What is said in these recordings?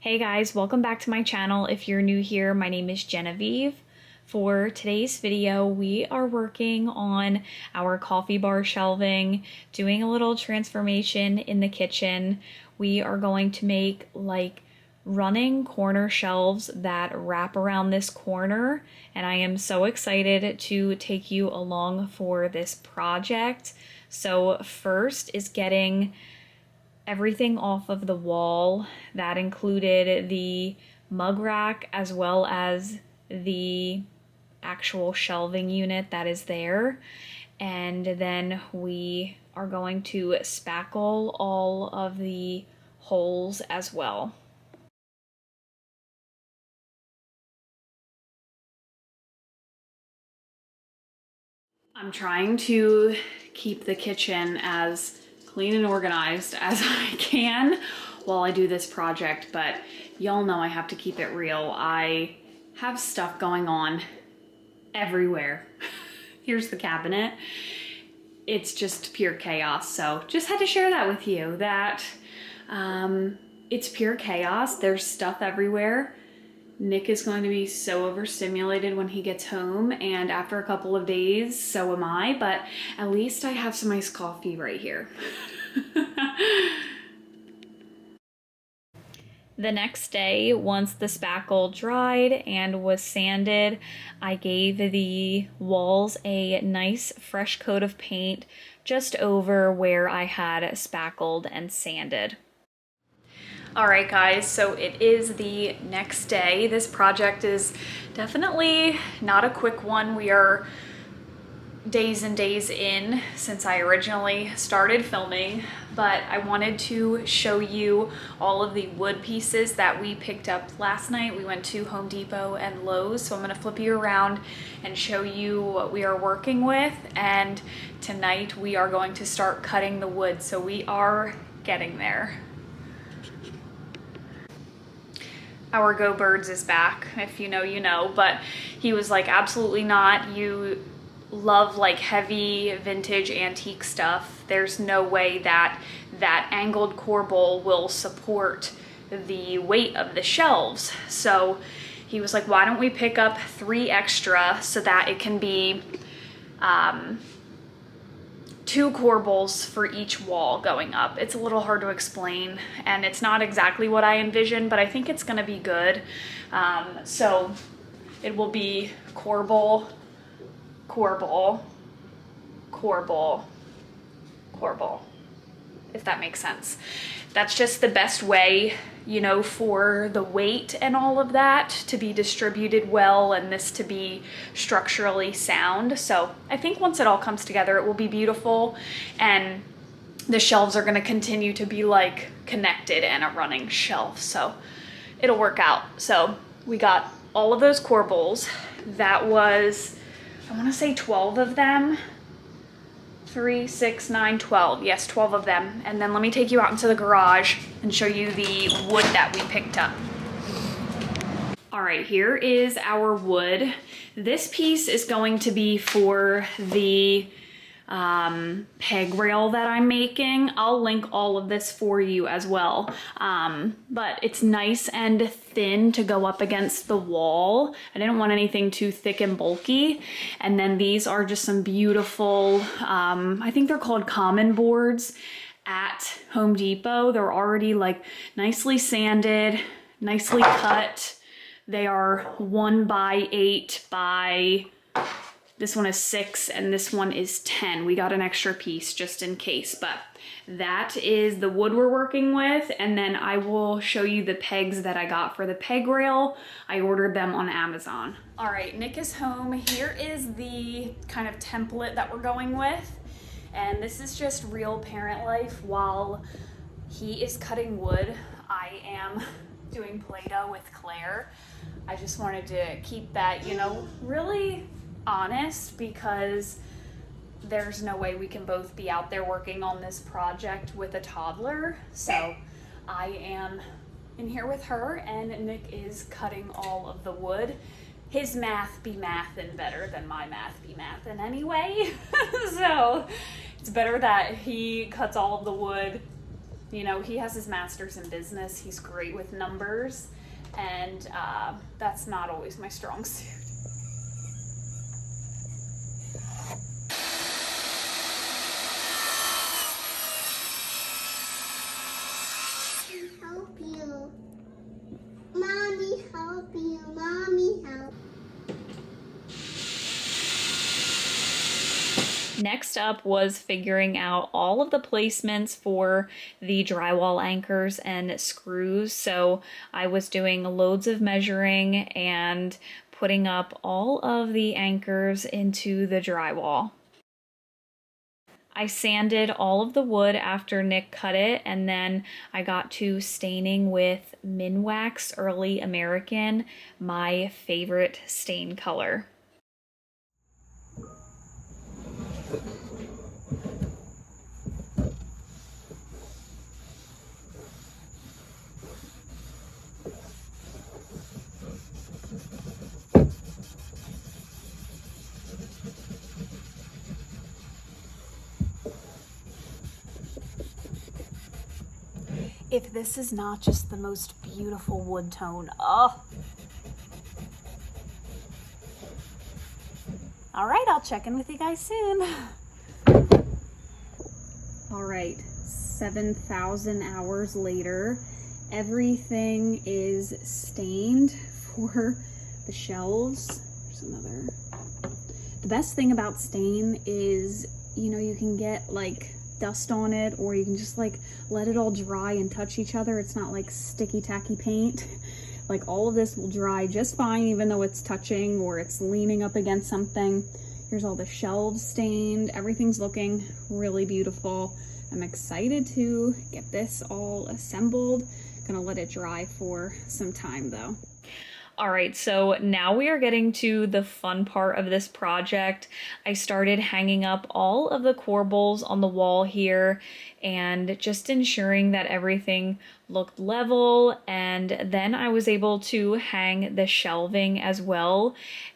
Hey guys, welcome back to my channel. If you're new here, my name is Genevieve. For today's video, we are working on our coffee bar shelving, doing a little transformation in the kitchen. We are going to make like running corner shelves that wrap around this corner, and I am so excited to take you along for this project. So first is getting everything off of the wall. That included the mug rack as well as the actual shelving unit that is there. And then we are going to spackle all of the holes as well. I'm trying to keep the kitchen as clean and organized as I can while I do this project, but y'all know I have to keep it real. I have stuff going on everywhere. Here's the cabinet. It's just pure chaos, so just had to share that with you, that it's pure chaos. There's stuff everywhere. Nick is going to be so overstimulated when he gets home, and after a couple of days, so am I, but at least I have some iced coffee right here. The next day, once the spackle dried and was sanded, I gave the walls a nice fresh coat of paint just over where I had spackled and sanded. All right, guys, so it is the next day. This project is definitely not a quick one. We are days and days in since I originally started filming, but I wanted to show you all of the wood pieces that we picked up last night. We went to Home Depot and Lowe's, so I'm gonna flip you around and show you what we are working with, and tonight we are going to start cutting the wood, so we are getting there. Our Go Birds is back. If you know, you know, but he was like, absolutely not. You love like heavy vintage antique stuff. There's no way that that angled core bowl will support the weight of the shelves. So he was like, why don't we pick up 3 extra so that it can be 2 core bowls for each wall going up. It's a little hard to explain, and it's not exactly what I envisioned, but I think it's gonna be good. So it will be core bowl, core bowl, core bowl, core bowl, if that makes sense. That's just the best way, you know, for the weight and all of that to be distributed well and this to be structurally sound. So I think once it all comes together, it will be beautiful, and the shelves are going to continue to be like connected and a running shelf. So it'll work out. So we got all of those core bowls. That was, I want to say 12 of them. 3, 6, 9, 12. Yes, 12 of them. And then let me take you out into the garage and show you the wood that we picked up. All right, here is our wood. This piece is going to be for the peg rail that I'm making. I'll link all of this for you as well. But it's nice and thin to go up against the wall. I didn't want anything too thick and bulky. And then these are just some beautiful, I think they're called common boards at Home Depot. They're already like nicely sanded, nicely cut. They are 1x8 by, this one is 6 and this one is 10. We got an extra piece just in case, but that is the wood we're working with. And then I will show you the pegs that I got for the peg rail. I ordered them on Amazon. All right, Nick is home. Here is the kind of template that we're going with. And this is just real parent life. While he is cutting wood, I am doing Play-Doh with Claire. I just wanted to keep that, you know, really honest, because there's no way we can both be out there working on this project with a toddler. So I am in here with her, and Nick is cutting all of the wood. His math be mathin' better than my math be mathin' anyway. So it's better that he cuts all of the wood You know, he has his master's in business. He's great with numbers, and that's not always my strong suit. Help you. Mommy, help you. Mommy, help. Next up was figuring out all of the placements for the drywall anchors and screws. So I was doing loads of measuring and putting up all of the anchors into the drywall. I sanded all of the wood after Nick cut it, and then I got to staining with Minwax Early American, my favorite stain color. If this is not just the most beautiful wood tone, oh. All right, I'll check in with you guys soon. All right, 7,000 hours later, everything is stained for the shelves. There's another. The best thing about stain is, you know, you can get like dust on it, or you can just like let it all dry and touch each other. It's not like sticky tacky paint. Like all of this will dry just fine even though it's touching or it's leaning up against something. Here's all the shelves stained. Everything's looking really beautiful. I'm excited to get this all assembled. Gonna let it dry for some time though. All right, so now we are getting to the fun part of this project. I started hanging up all of the corbels on the wall here and just ensuring that everything looked level, and then I was able to hang the shelving as well,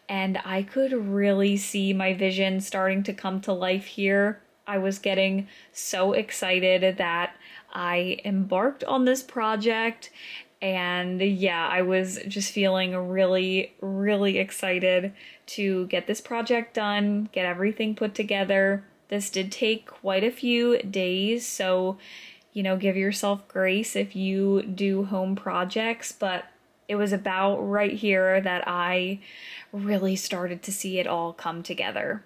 and I could really see my vision starting to come to life here. I was getting so excited that I embarked on this project. And yeah, I was just feeling really, really excited to get this project done, get everything put together. This did take quite a few days, so, you know, give yourself grace if you do home projects, but it was about right here that I really started to see it all come together.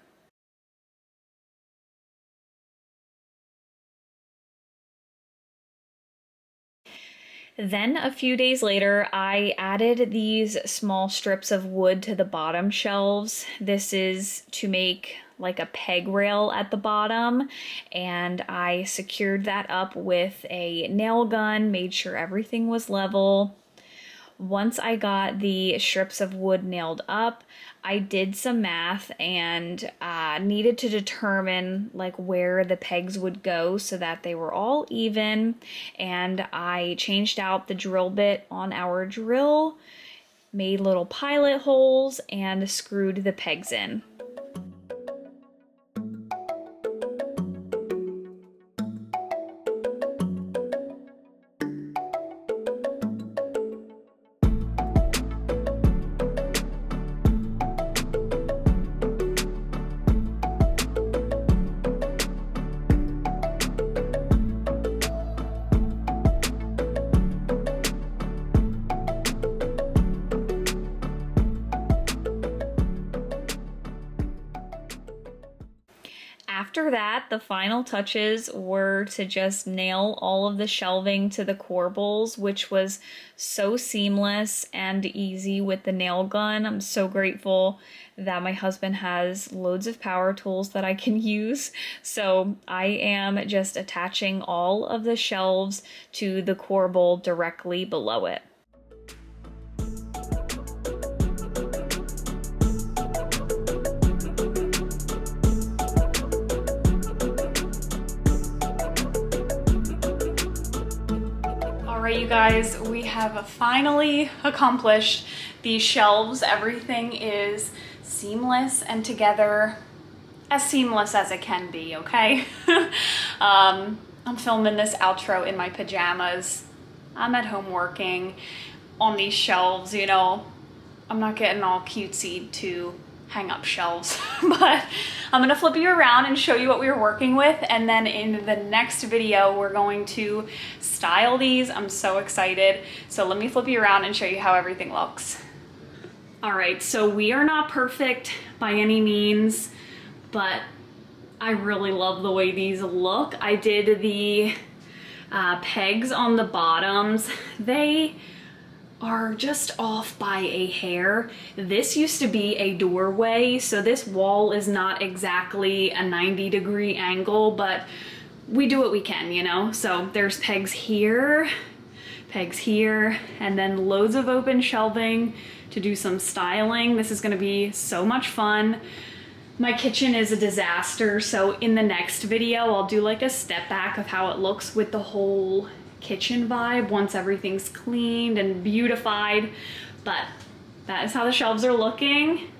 Then a few days later, I added these small strips of wood to the bottom shelves. This is to make like a peg rail at the bottom, and I secured that up with a nail gun, made sure everything was level. Once I got the strips of wood nailed up, I did some math and needed to determine like where the pegs would go so that they were all even. And I changed out the drill bit on our drill, made little pilot holes, and screwed the pegs in. After that, the final touches were to just nail all of the shelving to the corbels, which was so seamless and easy with the nail gun. I'm so grateful that my husband has loads of power tools that I can use. So I am just attaching all of the shelves to the corbel directly below it. Alright, you guys, we have finally accomplished these shelves. Everything is seamless and together, as seamless as it can be, okay? I'm filming this outro in my pajamas. I'm at home working on these shelves, you know. I'm not getting all cutesy to hang up shelves, but I'm gonna flip you around and show you what we were working with, and then in the next video we're going to style these. I'm so excited. So let me flip you around and show you how everything looks. All right, so we are not perfect by any means, but I really love the way these look. I did the pegs on the bottoms. They are just off by a hair. This used to be a doorway, so this wall is not exactly a 90-degree angle, but we do what we can, you know? So there's pegs here, and then loads of open shelving to do some styling. This is gonna be so much fun. My kitchen is a disaster, so in the next video, I'll do like a step back of how it looks with the whole kitchen vibe once everything's cleaned and beautified. But that is how the shelves are looking.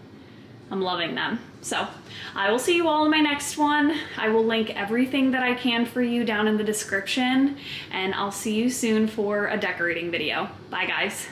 I'm loving them. So I will see you all in my next one. I will link everything that I can for you down in the description, and I'll see you soon for a decorating video. Bye guys.